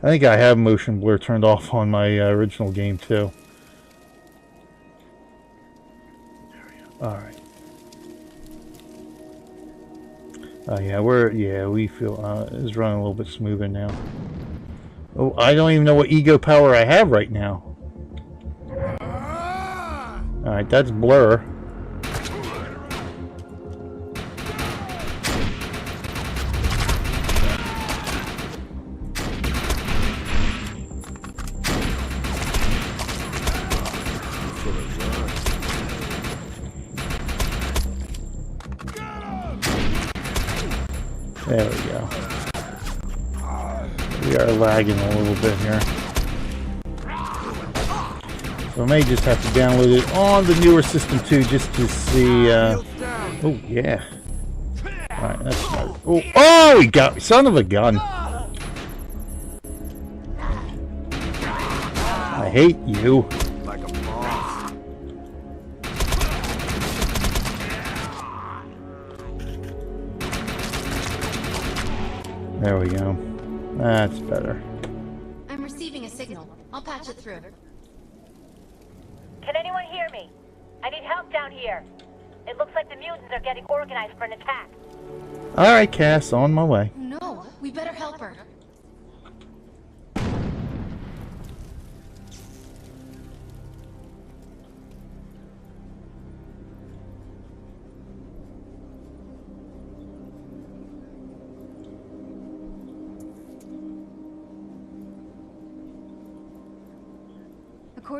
I think I have motion blur turned off on my original game too. Alright. We feel it's running a little bit smoother now. Oh, I don't even know what ego power I have right now. Alright, that's blur. There we go. We are lagging a little bit here. So I may just have to download it on the newer system too, just to see. Oh yeah. All right, that's smart. Oh, he got me, son of a gun! I hate you. There we go. That's better. I'm receiving a signal. I'll patch it through. Can anyone hear me? I need help down here. It looks like the mutants are getting organized for an attack. Alright, Cass, on my way. No, we better help her.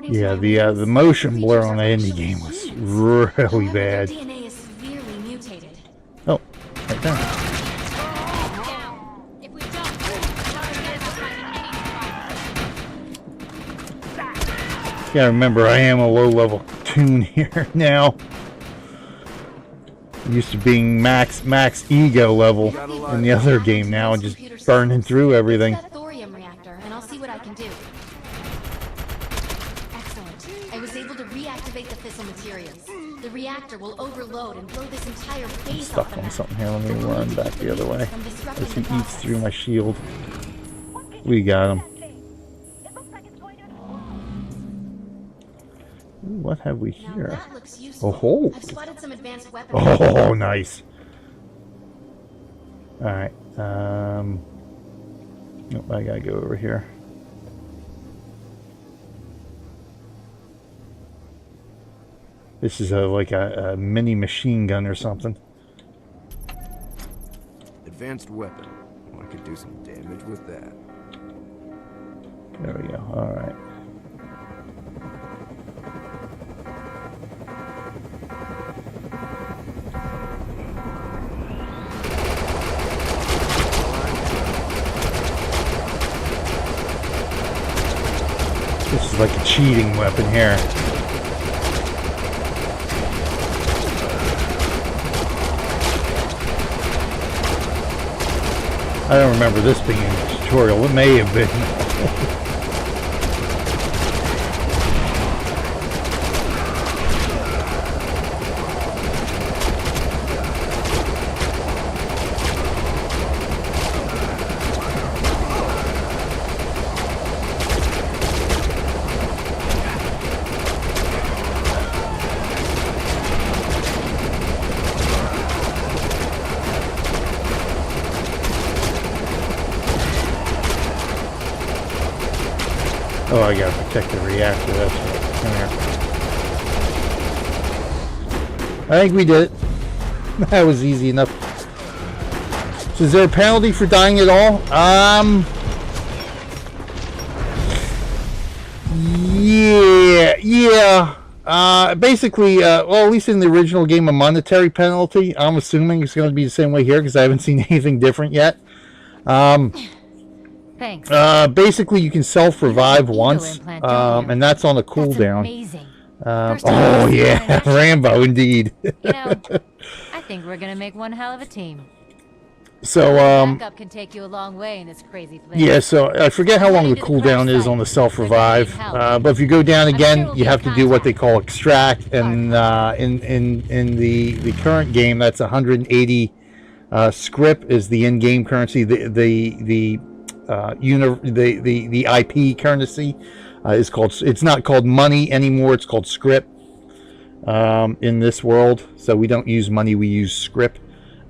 Yeah, the motion blur on the indie game was really bad. DNA is severely mutated. Oh, right there. Yeah, remember I am a low-level toon here now. Used to being max ego level in the other game now, and just burning through everything. That thorium reactor, and I'll see what I can do. I was able to reactivate the fissile materials. The reactor will overload and blow this entire base off the map. Stuck on something here. Let me run back the other way as he eats through my shield. We got him. Ooh, what have we here? That looks useful. Oh, I've spotted some advanced weapons. oh, nice. All right. Nope, I gotta go over here. This is like a mini machine gun or something. Advanced weapon. I could do some damage with that. There we go. All right. This is like a cheating weapon here. I don't remember this being a tutorial. It may have been. Oh, I gotta protect the reactor, that's right. Come here. I think we did it. That was easy enough. So is there a penalty for dying at all? Yeah. Basically, well, at least in the original game, a monetary penalty. I'm assuming it's going to be the same way here because I haven't seen anything different yet. Thanks. Basically, you can self-revive once, and that's on a cooldown. Amazing. Oh yeah, Rambo indeed. You know, I think we're gonna make one hell of a team. So Backup can take you a long way in this crazy place. yeah, so I forget how long the cooldown is on the self-revive, but if you go down again, you have to do what they call extract, and in the current game, that's 180 script is the in-game currency. The the IP currency is called. It's not called money anymore. It's called script in this world. So we don't use money. We use script.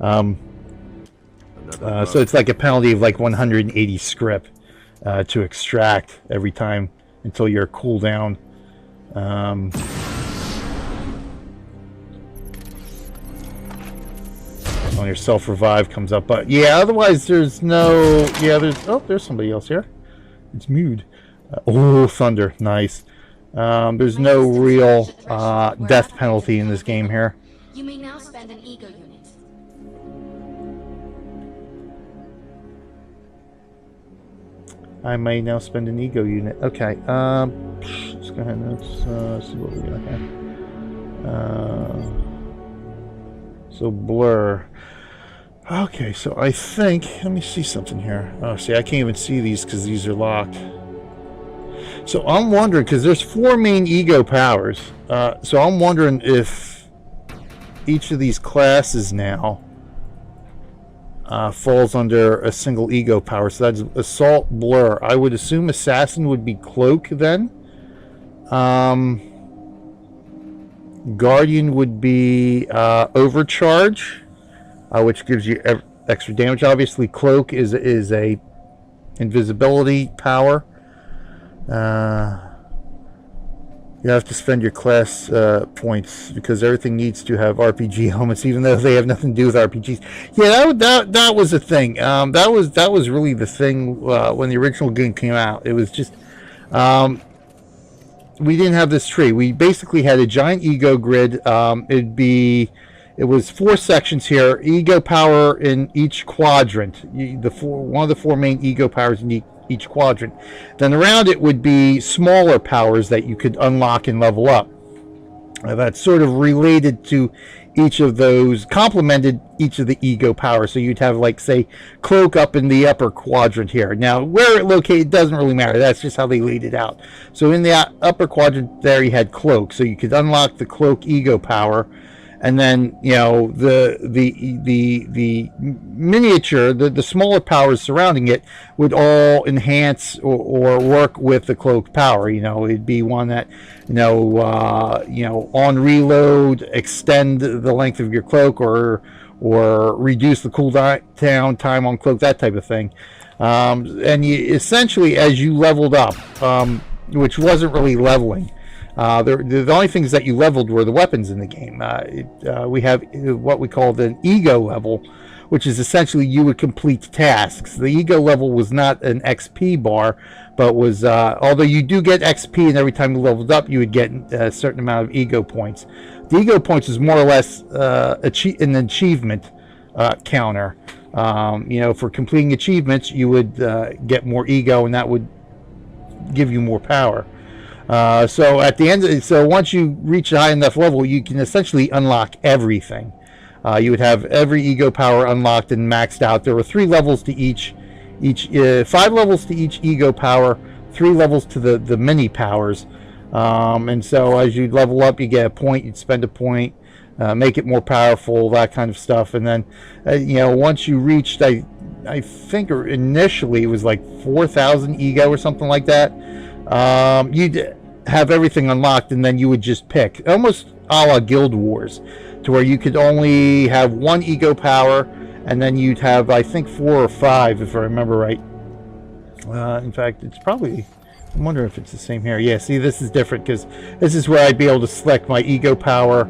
So it's like a penalty of like 180 script to extract every time until your cooldown. When your self-revive comes up, but yeah, otherwise there's no, there's somebody else here. It's Mude. Oh, thunder, nice. There's no real death penalty in this game here. You may now spend an ego unit. I may now spend an ego unit. Okay, let's go ahead and let's see what we got here. So blur. Okay, so I think, let me see something here. Oh, see, I can't even see these because these are locked. So I'm wondering, because there's 4 main ego powers. So I'm wondering if each of these classes now falls under a single ego power. So that's Assault, Blur. I would assume Assassin would be Cloak then. Guardian would be Overcharge, which gives you extra damage. Obviously, Cloak is a invisibility power. You have to spend your class points because everything needs to have RPG helmets, even though they have nothing to do with RPGs. Yeah, that was a thing. That was really the thing when the original game came out. It was just we didn't have this tree. We basically had a giant ego grid. It was 4 sections here. Ego power in each quadrant. One of the 4 main ego powers in each quadrant. Then around it would be smaller powers that you could unlock and level up. That's sort of related to each of those, complemented each of the ego powers. So you'd have, like, say, Cloak up in the upper quadrant here. Now, where it located doesn't really matter. That's just how they laid it out. So in the upper quadrant there, you had Cloak. So you could unlock the Cloak ego power. And then, you know, the miniature, the smaller powers surrounding it would all enhance or work with the Cloak power. You know, it'd be one that, on reload, extend the length of your Cloak, or reduce the cooldown time on Cloak, that type of thing. And you, essentially, as you leveled up, which wasn't really leveling. The only things that you leveled were the weapons in the game. We have what we call the ego level, which is essentially you would complete tasks. The ego level was not an XP bar, but was, although you do get XP, and every time you leveled up, you would get a certain amount of ego points. The ego points is more or less an achievement counter. For completing achievements, you would get more ego, and that would give you more power. So at the end, so once you reach a high enough level, you can essentially unlock everything. You would have every ego power unlocked and maxed out. There were 3 levels to each 5 levels to each ego power, 3 levels to the mini powers. And so as you level up, you get a point. You'd spend a point, make it more powerful, that kind of stuff. And then, once you reached, I think initially it was like 4,000 ego or something like that. You'd have everything unlocked, and then you would just pick, almost a la Guild Wars, to where you could only have 1 ego power, and then you'd have, I think, 4 or 5, if I remember right. In fact, it's probably, I wonder if it's the same here. Yeah, see, this is different, because this is where I'd be able to select my ego power.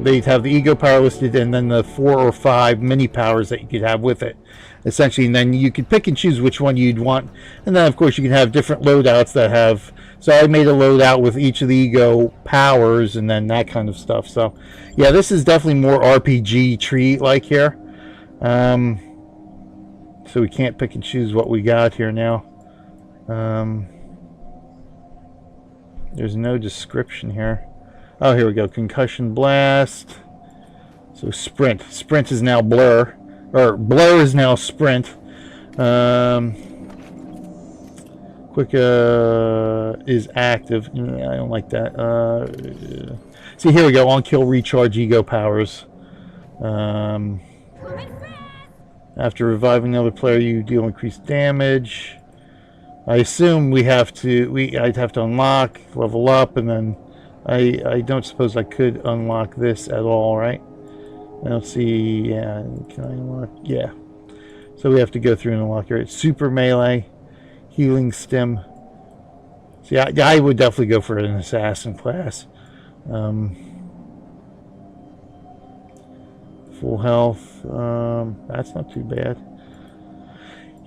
They'd have the ego power listed, and then the 4 or 5 mini powers that you could have with it, essentially. And then you could pick and choose which one you'd want. And then, of course, you can have different loadouts that have. So I made a loadout with each of the ego powers, and then that kind of stuff. So, yeah, this is definitely more RPG tree-like here. So we can't pick and choose what we got here now. There's no description here. Oh, here we go. Concussion blast. So sprint. Sprint is now blur. Or blur is now sprint. Quick is active. I don't like that. See, here we go. On kill recharge ego powers. After reviving another player, you deal increased damage. I assume I'd have to unlock, level up, and then I don't suppose I could unlock this at all, right? I don't see. Yeah, can I unlock? Yeah. So we have to go through and unlock it. Super melee, healing stem. See, I would definitely go for an assassin class. Full health. That's not too bad.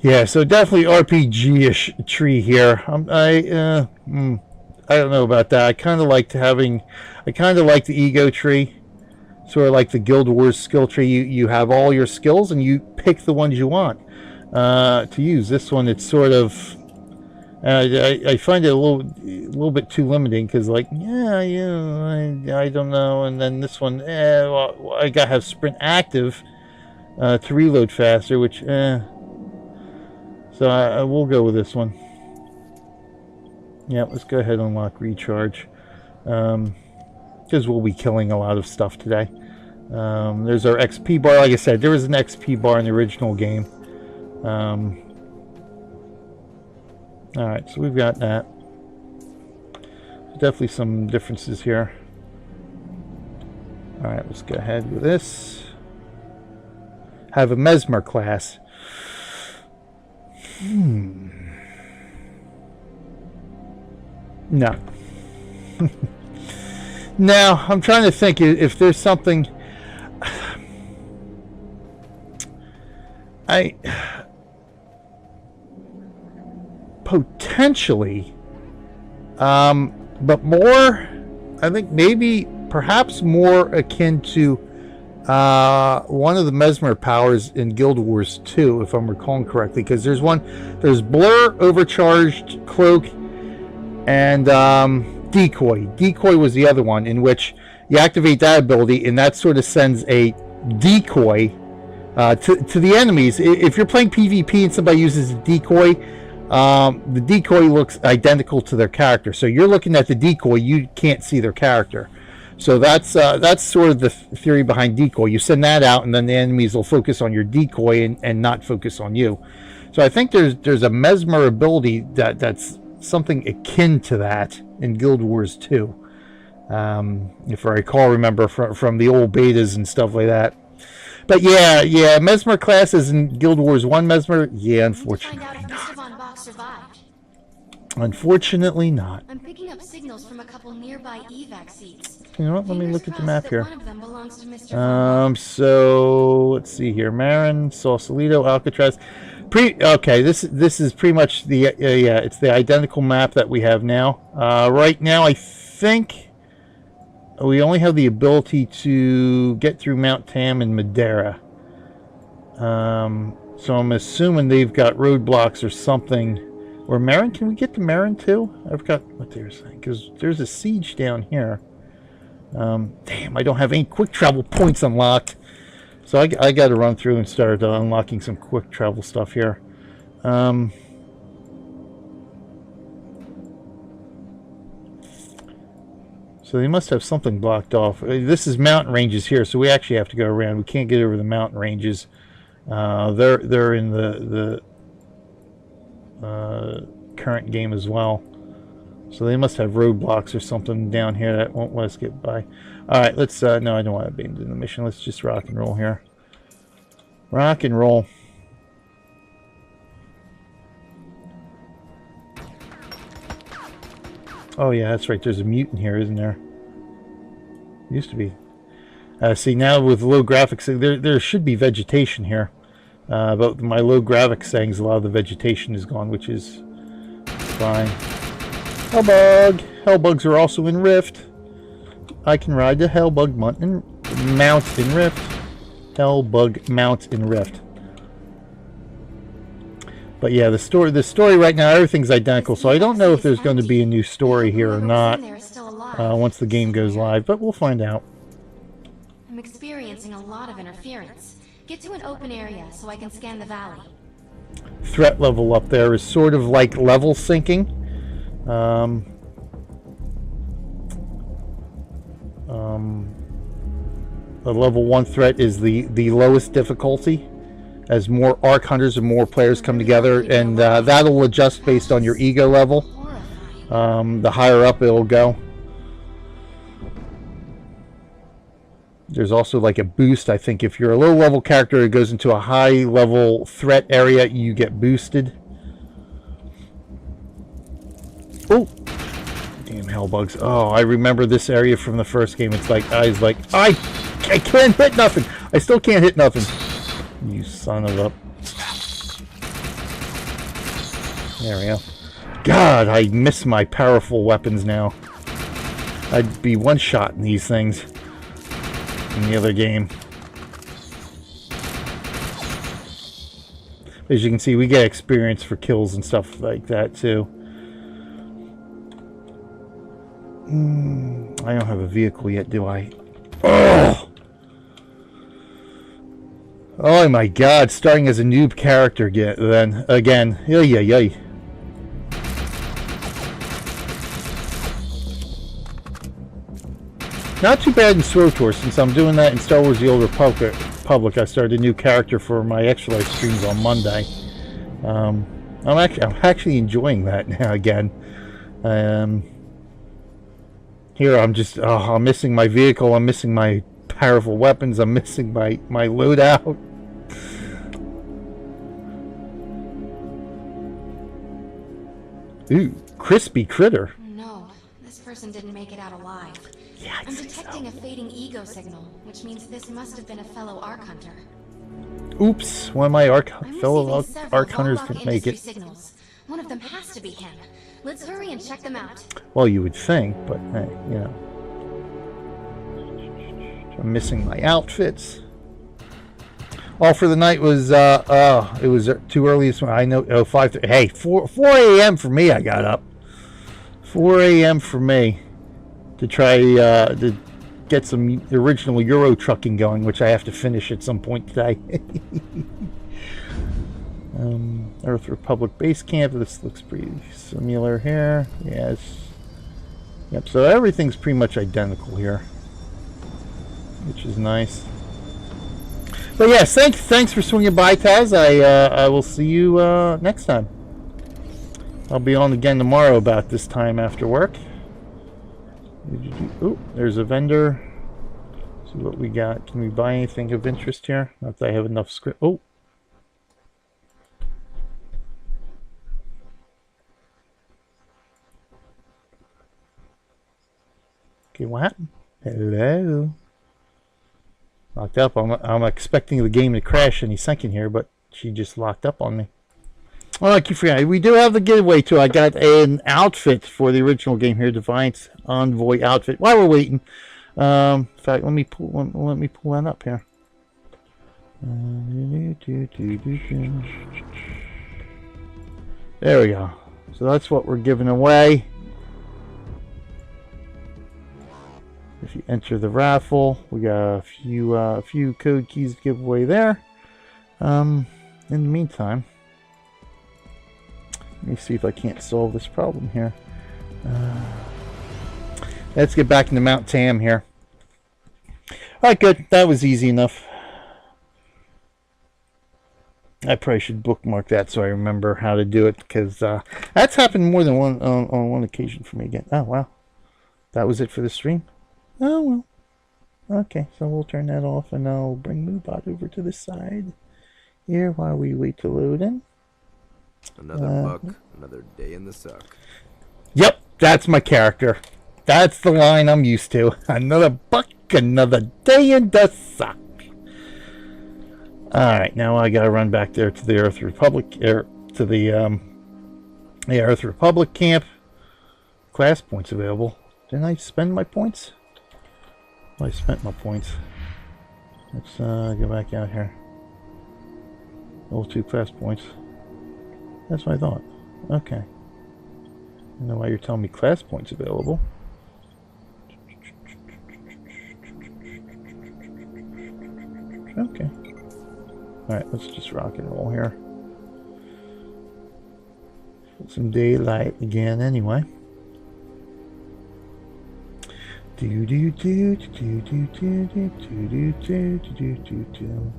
Yeah, so definitely RPG-ish tree here. I don't know about that. I kind of like the ego tree, sort of like the Guild Wars skill tree. You have all your skills and you pick the ones you want to use. This one, it's sort of. I find it a little bit too limiting because, like, I don't know. And then this one, well, I gotta have sprint active to reload faster, which, So I will go with this one. Yeah, let's go ahead and unlock recharge, because we'll be killing a lot of stuff today. There's our XP bar. Like I said, there was an XP bar in the original game. Alright, so we've got that. Definitely some differences here. Alright, let's go ahead with this. Have a Mesmer class. No. Now, I'm trying to think if there's something... Potentially, but more, I think maybe perhaps more akin to one of the Mesmer powers in Guild Wars 2, if I'm recalling correctly, because there's Blur, Overcharged, Cloak, and Decoy. Decoy was the other one, in which you activate that ability, and that sort of sends a decoy to the enemies. If you're playing PvP and somebody uses a decoy, the decoy looks identical to their character. So you're looking at the decoy, you can't see their character. So that's sort of the theory behind decoy. You send that out, and then the enemies will focus on your decoy and not focus on you. So I think there's a Mesmer ability that's something akin to that in Guild Wars 2. If I remember from the old betas and stuff like that. But yeah, Mesmer classes in Guild Wars 1 Mesmer, yeah, unfortunately. Unfortunately not. I'm picking up signals from a couple nearby evac seats. You know what? Let me look at the map here. One of them belongs to Mr. So let's see here. Marin, Sausalito, Alcatraz. Okay, this is pretty much the it's the identical map that we have now. Right now, I think we only have the ability to get through Mount Tam and Madeira. So I'm assuming they've got roadblocks or something. Or Marin, can we get to Marin too? I forgot what they were saying, because there's a siege down here. Damn, I don't have any quick travel points unlocked. So I got to run through and start unlocking some quick travel stuff here. So they must have something blocked off. This is mountain ranges here, so we actually have to go around. We can't get over the mountain ranges. They're in the current game as well, so they must have roadblocks or something down here that won't let us get by. All right, let's no, I don't want to be in the mission. Let's just rock and roll here. Rock and roll. Oh yeah, that's right, there's a mutant here, isn't there? Used to be. See, now with low graphics, there should be vegetation here. But my low graphics settings, a lot of the vegetation is gone, which is fine. Hellbug! Hellbugs are also in Rift. I can ride the Hellbug mount in Rift. Hellbug mount in Rift. But yeah, the story right now, everything's identical, so I don't know if there's going to be a new story here or not once the game goes live, but we'll find out. I'm experiencing a lot of interference. Get to an open area so I can scan the valley. Threat level up there is sort of like level syncing. The level 1 threat is the lowest difficulty. as more Arc Hunters and more players come together, and that'll adjust based on your ego level. The higher up it'll go. There's also like a boost. I think if you're a low level character that goes into a high level threat area, you get boosted. Oh, damn hellbugs. Oh, I remember this area from the first game. It's like I can't hit nothing. I still can't hit nothing. You son of a... There we go. God, I miss my powerful weapons now. I'd be one shot in these things in the other game. As you can see, we get experience for kills and stuff like that too. I don't have a vehicle yet, do I? Oh! Oh my God! Starting as a noob character again. Yay. Not too bad in SWTOR, since I'm doing that in Star Wars: The Old Republic. I started a new character for my extra live streams on Monday. I'm actually enjoying that now again. Here I'm just I'm missing my vehicle. I'm missing my powerful weapons. I'm missing my loadout. Ooh, crispy critter. No, this person didn't make it out alive. Yeah, I'm detecting a fading ego signal, which means this must have been a fellow Arc Hunter. Oops, one of my fellow Arc Hunters Volvox didn't make it. Signals. One of them has to be him. Let's hurry and check them out. Well, you would think, but hey, you know. I'm missing my outfits. All for the night was it was too early this morning. I know. Oh, 5:30. Hey, 4 a.m. for me. I got up. 4 a.m. for me to try to get some original Euro trucking going, which I have to finish at some point today. Earth Republic base camp. This looks pretty similar here. Yes. Yep. So everything's pretty much identical here, which is nice. But yes, thanks for swinging by, Taz. I will see you next time. I'll be on again tomorrow about this time after work. Oh, there's a vendor. See what we got. Can we buy anything of interest here? Not that I have enough script. Oh. Okay, what happened? Hello. Locked up. I'm expecting the game to crash any second here, but she just locked up on me. Oh, I keep forgetting. We do have the giveaway too. I got an outfit for the original game here, Defiance Envoy outfit. While we're waiting, in fact, let me pull that up here. There we go. So that's what we're giving away. If you enter the raffle, we got a few code keys to give away there. In the meantime, let me see if I can't solve this problem here. Let's get back into Mount Tam here. Alright, good. That was easy enough. I probably should bookmark that so I remember how to do it, because that's happened more than on one occasion for me again. Oh, wow. That was it for the stream? Oh, well. Okay, so we'll turn that off, and I'll bring Moobot over to the side here while we wait to load in. Another buck, another day in the suck. Yep, that's my character. That's the line I'm used to. Another buck, another day in the suck. Alright, now I gotta run back there to the Earth Republic, to the Earth Republic camp. Class points available. Didn't I spend my points? Well, I spent my points. Let's go back out here. Level 2 class points. That's what I thought. Okay. I don't know why you're telling me class points available. Okay. Alright, let's just rock and roll here. Get some daylight again anyway. Do do do do do do do do do do do do do.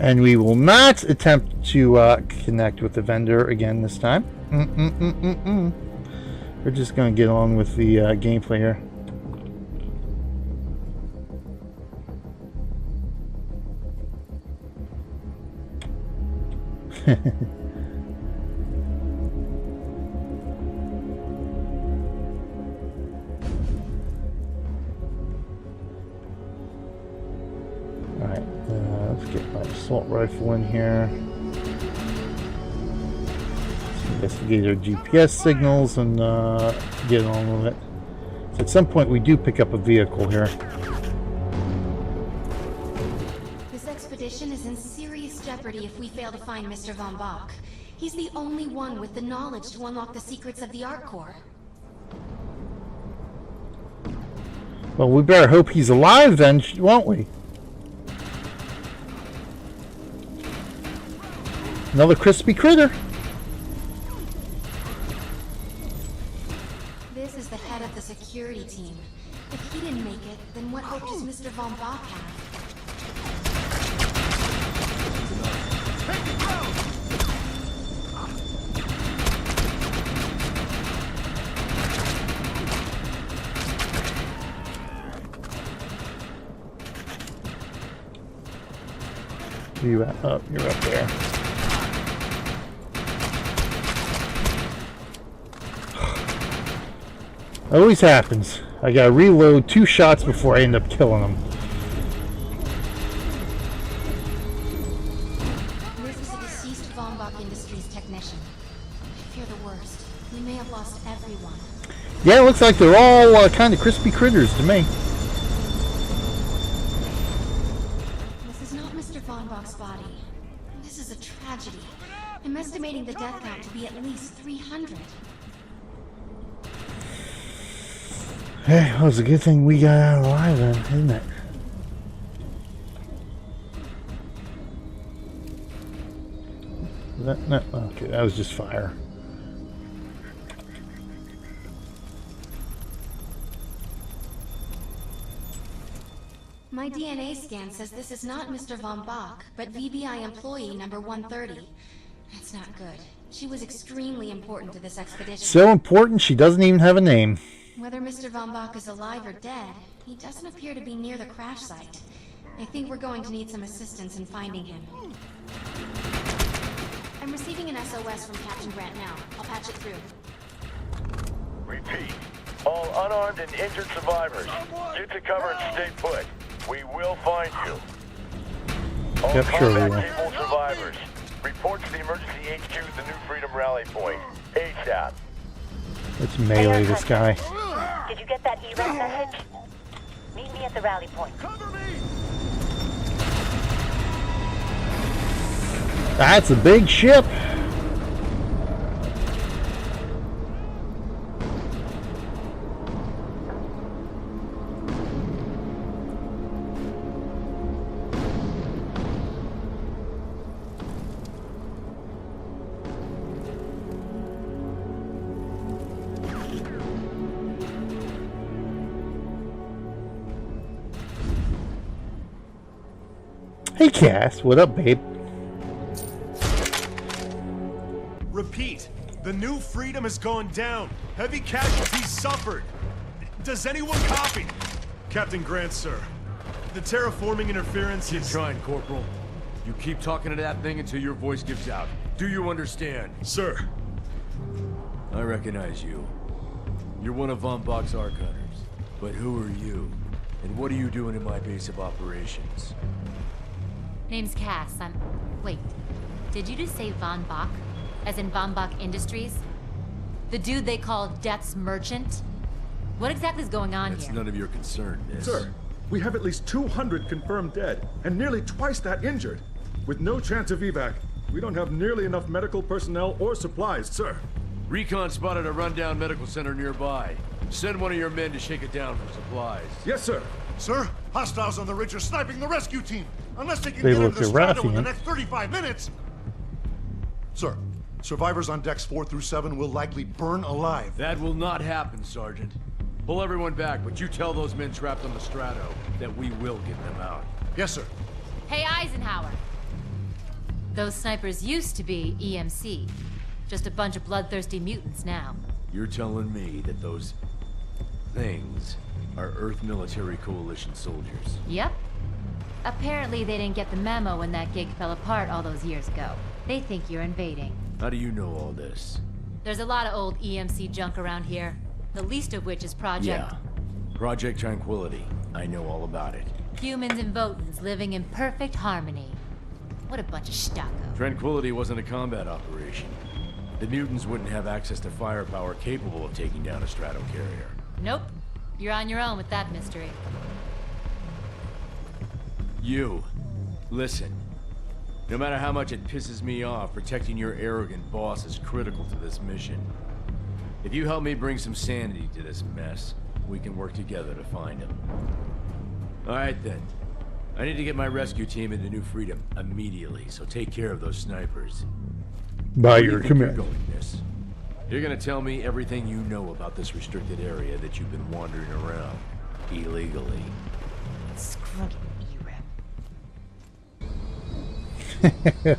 And we will not attempt to connect with the vendor again this time. We're just going to get on with the gameplay here. Alright, let's get my assault rifle in here. Let's investigate our GPS signals and get on with it. So at some point we do pick up a vehicle here. This expedition is in serious jeopardy if we fail to find Mr. Von Bach. He's the only one with the knowledge to unlock the secrets of the Art Core. Well, we better hope he's alive then, won't we? Another crispy critter. This is the head of the security team. If he didn't make it, then what hope does Mr. Von Bach have? You up? You're up there. Always happens. I gotta reload 2 shots before I end up killing him. This is a deceased Von Bach Industries technician. I fear the worst. We may have lost everyone. Yeah, it looks like they're all kind of crispy critters to me. This is not Mr. Von Bach's body. This is a tragedy. I'm estimating the death count to be at least 300. Hey, well, it's a good thing we got out alive then, isn't it? No, okay, that was just fire. My DNA scan says this is not Mr. Von Bach, but VBI employee number 130. That's not good. She was extremely important to this expedition. So important, she doesn't even have a name. Whether Mr. Von Bach is alive or dead, he doesn't appear to be near the crash site. I think we're going to need some assistance in finding him. I'm receiving an SOS from Captain Grant now. I'll patch it through. Repeat. All unarmed and injured survivors, get to cover and stay put. We will find you. All Yep, sure we will. combat cable survivors, report to the emergency HQ at the New Freedom Rally Point. ASAP. Let's melee this guy. Did you get that ERAM message? Meet me at the rally point. That's a big ship. Hey Cass, what up, babe? Repeat. The New Freedom has gone down. Heavy casualties suffered. Does anyone copy? Captain Grant, sir. The terraforming interference Keep is... trying, Corporal. You keep talking to that thing until your voice gives out. Do you understand? Sir. I recognize you. You're one of Von Bach's arc hunters. But who are you? And what are you doing in my base of operations? Name's Cass. Wait. Did you just say Von Bach? As in Von Bach Industries? The dude they call Death's Merchant? What exactly is going on That's here? none of your concern, miss. Sir, we have at least 200 confirmed dead, and nearly twice that injured. With no chance of evac, we don't have nearly enough medical personnel or supplies, sir. Recon spotted a rundown medical center nearby. Send one of your men to shake it down for supplies. Yes, sir. Sir, hostiles on the ridge are sniping the rescue team. Unless they can They get look into the Strato in the Rathian. next 35 minutes. Sir, survivors on decks 4 through 7 will likely burn alive. That will not happen, Sergeant. Pull everyone back, but you tell those men trapped on the Strato that we will get them out. Yes, sir. Hey, Eisenhower. Those snipers used to be EMC. Just a bunch of bloodthirsty mutants now. You're telling me that those things are Earth Military Coalition soldiers? Yep. Apparently they didn't get the memo when that gig fell apart all those years ago. They think you're invading. How do you know all this? There's a lot of old EMC junk around here. The least of which is Project... Yeah. Project Tranquility. I know all about it. Humans and Votans living in perfect harmony. What a bunch of stucco. Tranquility wasn't a combat operation. The mutants wouldn't have access to firepower capable of taking down a stratocarrier. Nope. You're on your own with that mystery. You. Listen. No matter how much it pisses me off, protecting your arrogant boss is critical to this mission. If you help me bring some sanity to this mess, we can work together to find him. Alright then. I need to get my rescue team into New Freedom immediately, so take care of those snipers. By Where do you your think you're command. going, miss? You're gonna tell me everything you know about this restricted area that you've been wandering around illegally. Screw you,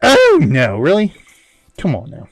Oh no, really? Come on now.